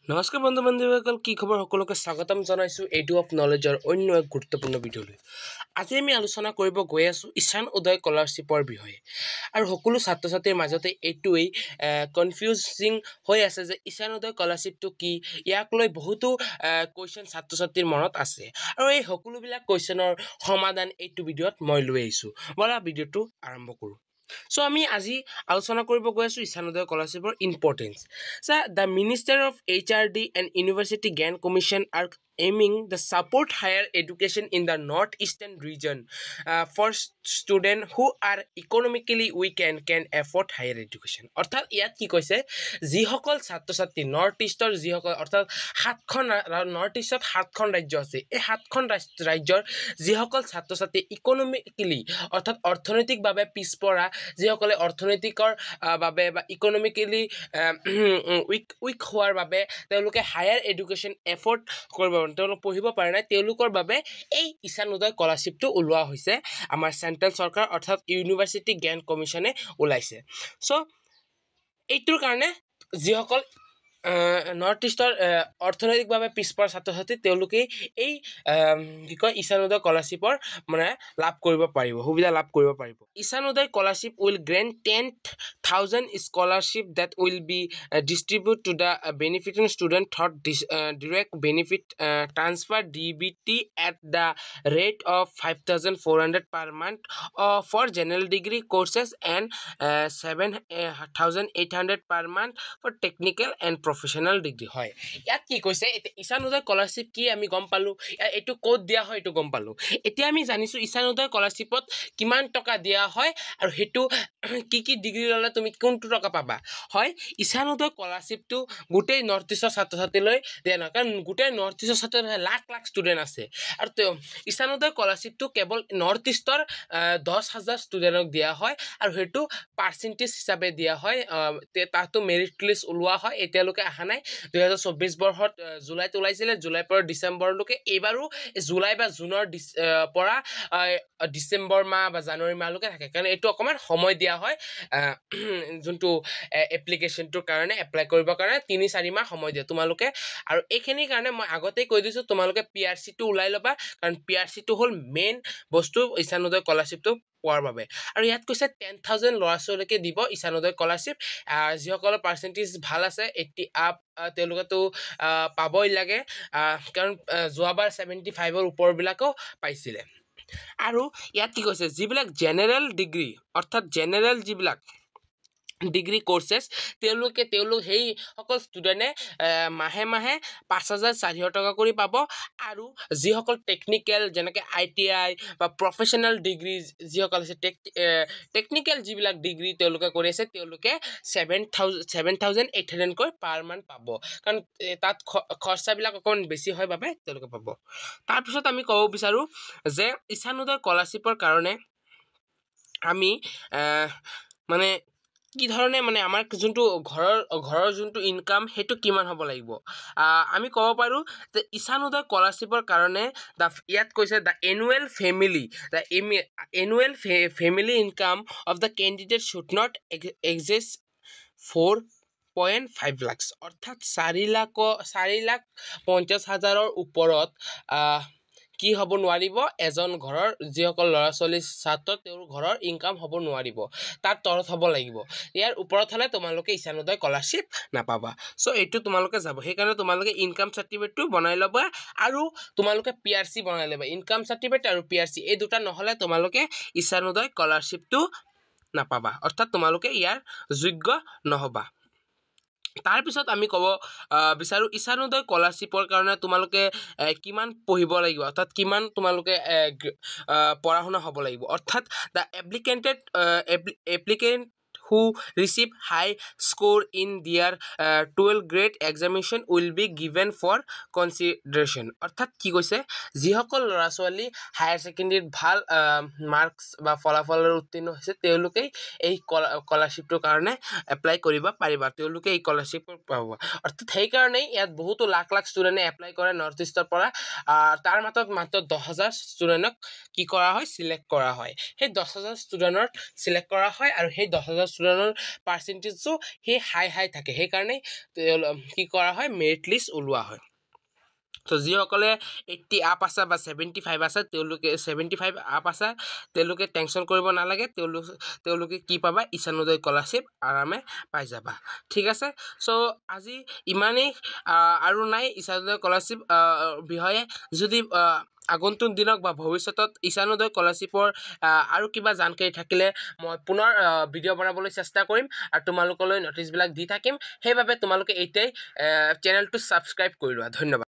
নমস্কাৰ বন্ধু বান্ধৱীসকল, কি খবৰ? সকলোকে স্বাগতম জনাইছোঁ এইটো অফ নলেজৰ অন্য এক গুৰুত্বপূৰ্ণ ভিডিঅ'লৈ। আজি আমি আলোচনা কৰিব গৈ আছোঁ ঈশান উদয় স্কলাৰশ্বিপৰ বিষয়ে। আৰু সকলো ছাত্ৰ ছাত্ৰীৰ মাজতে এইটোৱেই কনফিউজিং হৈ আছে যে ঈশান উদয় স্কলাৰশ্বিপটো কি। ইয়াক লৈ বহুতো কুৱেশ্যন ছাত্ৰ ছাত্ৰীৰ মনত আছে আৰু এই সকলোবিলাক কুৱেশ্যনৰ সমাধান এইটো ভিডিঅ'ত মই লৈ আহিছোঁ। ব'লা ভিডিঅ'টো আৰম্ভ কৰোঁ। So আমি আজি আলোচনা কৰিব গৈ আছোঁ ঈশান উদয় স্কলাৰশ্বিপৰ importance. The Minister of HRD and University Grant Commission are aiming to support higher education in the northeastern region for students who are economically weak and can afford higher education. অৰ্থাৎ ইয়াত কি কৈছে, যিসকল ছাত্ৰ ছাত্ৰী নৰ্থ ইষ্টৰ যিসকল অৰ্থাৎ নৰ্থ ইষ্টত 7খন ৰাজ্য আছে, এই 7খন ৰাজ্যৰ যিসকল ছাত্ৰ ছাত্ৰী ইকনমিকেলি অৰ্থাৎ অৰ্থনৈতিকভাৱে পিছপৰা, যিসকলে অৰ্থনৈতিকৰ বাবে বা ইকনমিকেলি উইক হোৱাৰ বাবে তেওঁলোকে হায়াৰ এডুকেশ্যন এফৰ্ড কৰিব পাৰে, তেওঁলোক পঢ়িব পাৰে নাই, তেওঁলোকৰ বাবে এই ঈশান উদয় স্কলাৰশ্বিপটো ওলোৱা হৈছে। আমাৰ চেণ্ট্ৰেল চৰকাৰ অৰ্থাৎ ইউনিভাৰ্চিটি গ্ৰেণ্ট কমিশ্যনে ওলাইছে। চ' এইটোৰ কাৰণে যিসকল নৰ্থ ইষ্টৰ অৰ্থনৈতিকভাৱে পিছপৰা ছাত্ৰ ছাত্ৰী তেওঁলোকেই এই কি কয় ঈশান উদয় স্কলাৰশ্বিপৰ লাভ কৰিব পাৰিব, সুবিধা লাভ কৰিব পাৰিব। Ishan Uday scholarship will grant 10,000 scholarship that will be distributed to the benefiting student through direct benefit transfer DBT at the rate of 5,400 per month for general degree courses and 7,800 per month for technical and professional degree হয়। ইয়াত কি কৈছে, ঈশান Uday scholarship কি আমি গম পালোঁ, এইটো ক'ত দিয়া হয় এইটো গম পালোঁ। এতিয়া আমি জানিছোঁ ঈশান উদয় স্কলাৰশ্বিপত কিমান টকা দিয়া হয় আৰু সেইটো কি কি ডিগ্ৰী ল'লে তুমি কোনটো টকা পাবা। হয়, ঈশান উদয় স্কলাৰশ্বিপটো গোটেই নৰ্থ ইষ্টৰ ছাত্ৰ ছাত্ৰীলৈ দিয়া নহয়, কাৰণ গোটেই নৰ্থ ইষ্টৰ ছাত্ৰ লাখ লাখ ষ্টুডেণ্ট আছে আৰু ঈশান উদয় স্কলাৰশ্বিপটো কেৱল নৰ্থ ইষ্টৰ 10,000 ষ্টুডেণ্টক দিয়া হয় আৰু সেইটো পাৰ্চেণ্টেজ হিচাপে দিয়া হয়। তাতো মেৰিট লিষ্ট ওলোৱা হয়, এতিয়ালৈকে অহা নাই। 2024 বৰ্ষত জুলাইত ওলাইছিলে, জুলাইৰ পৰা ডিচেম্বৰলৈকে, এইবাৰো জুলাই বা জুনৰ পৰা ডিচেম্বৰ মাহ বা জানুৱাৰী মাহলৈকে থাকে, কাৰণ এইটো অকণমান সময় দিয়া হয় যোনটো এপ্লিকেশ্যনটোৰ কাৰণে এপ্লাই কৰিবৰ কাৰণে 3-4 মাহ সময় দিয়ে তোমালোকে। আৰু এইখিনিৰ কাৰণে মই আগতেই কৈ দিছোঁ তোমালোকে PRC-টো ওলাই ল'বা, কাৰণ PRC-টো হ'ল মেইন বস্তু ঈশান উদয় স্কলাৰশ্বিপটো পোৱাৰ বাবে। আৰু ইয়াত কৈছে 10,000 ল'ৰা ছোৱালীকে দিব ঈশান উদয় স্কলাৰশ্বিপ। যিসকলৰ পাৰ্চেণ্টেজ ভাল আছে 80 আপ তেওঁলোকেতো পাবই লাগে, কাৰণ যোৱাবাৰ 75ৰ ওপৰবিলাকেও পাইছিলে। আৰু ইয়াত কি কৈছে, যিবিলাক জেনেৰেল ডিগ্ৰী অৰ্থাৎ জেনেৰেল যিবিলাক ডিগ্ৰী কৰ্চেছ তেওঁলোক সেইসকল ষ্টুডেণ্টে মাহে মাহে 5,400 টকা কৰি পাব। আৰু যিসকল টেকনিকেল যেনেকৈ ITI বা প্ৰফেশ্যনেল ডিগ্ৰী যিসকল আছে, টেকনিকেল যিবিলাক ডিগ্ৰী তেওঁলোকে কৰি আছে, তেওঁলোকে 7,800 কৈ পাৰ মান্থ পাব, কাৰণ তাত খৰচাবিলাক অকণমান বেছি হয় বাবে তেওঁলোকে পাব। তাৰপিছত আমি ক'ব বিচাৰোঁ যে ঈশান উদয় স্কলাৰশ্বিপৰ কাৰণে আমি কি ধৰণে আমাৰ যোনটো ঘৰৰ যোনটো ইনকাম সেইটো কিমান হ'ব লাগিব। আমি ক'ব পাৰোঁ যে ঈশান উদয় স্কলাৰশ্বিপৰ কাৰণে ইয়াত কৈছে the annual family income of the candidate should not exceed 4.5 lakh, অৰ্থাৎ 4,50,000 ওপৰত কি হ'ব নোৱাৰিব, এজন ঘৰৰ যিসকল ল'ৰা ছোৱালী ছাত্ৰ তেওঁৰ ঘৰৰ ইনকাম হ'ব নোৱাৰিব, তাৰ তলত হ'ব লাগিব। ইয়াৰ ওপৰত হ'লে তোমালোকে ঈশান উদয় স্কলাৰশ্বিপ নাপাবা। চ' এইটো তোমালোকে যাব, সেইকাৰণে তোমালোকে ইনকাম চাৰ্টিফিকেটটো বনাই ল'বা আৰু তোমালোকে PRC বনাই ল'বা। ইনকাম চাৰ্টিফিকেট আৰু PRC এই দুটা নহ'লে তোমালোকে ঈশান উদয় স্কলাৰশ্বিপটো নাপাবা, অৰ্থাৎ তোমালোকে ইয়াৰ যোগ্য নহ'বা। তাৰপিছত আমি ক'ব বিচাৰোঁ ঈশান উদয় স্কলাৰশ্বিপৰ কাৰণে তোমালোকে কিমান পঢ়িব লাগিব, অৰ্থাৎ কিমান তোমালোকে পঢ়া শুনা হ'ব লাগিব। অৰ্থাৎ the applicant who receive high score in their 12th grade examination will be given for consideration. অৰ্থাৎ কি কৈছে, যিসকল ল'ৰা ছোৱালী হায়াৰ ছেকেণ্ডেৰীত ভাল মাৰ্কছ বা ফলাফলৰ উত্তীৰ্ণ হৈছে তেওঁলোকেই এই স্কলাৰশ্বিপটোৰ কাৰণে এপ্লাই কৰিব পাৰিবা, তেওঁলোকে এই স্কলাৰশ্বিপ পাব। অৰ্থাৎ সেইকাৰণেই ইয়াত বহুতো লাখ লাখ ষ্টুডেণ্টে এপ্লাই কৰে নৰ্থ ইষ্টৰ পৰা। তাৰ মাত্ৰ 10,000 ষ্টুডেণ্টক কি কৰা হয়, চিলেক্ট কৰা হয়। সেই 10,000 ষ্টুডেণ্টক চিলেক্ট কৰা হয় আৰু সেই 10,000 ষ্টুডেণ্টৰ পাৰ্চেণ্টেজো সেই হাই থাকে সেইকাৰণে কি কৰা হয় মেৰিট লিষ্ট ওলোৱা হয় তো যিসকলে 80 আপ আছে বা 75 আছে তেওঁলোকে 75 আপ আছে তেওঁলোকে টেনশ্যন কৰিব নালাগে তেওঁলোকে কি পাবা ঈশান উদয় স্কলাৰশ্বিপ আৰামে পাই যাবা ঠিক আছে চ' আজি ইমানেই আৰু নাই ঈশান উদয় স্কলাৰশ্বিপ বিষয়ে যদি আগন্তুক দিনক বা ভৱিষ্যতত ঈশান উদয় স্কলাৰশ্বিপৰ আৰু কিবা জানকাৰী থাকিলে মই পুনৰ ভিডিঅ' বনাবলৈ চেষ্টা কৰিম আৰু তোমালোকলৈ নটিচবিলাক দি থাকিম সেইবাবে তোমালোকে এতিয়াই চেনেলটো ছাবস্ক্ৰাইব কৰি লোৱা ধন্যবাদ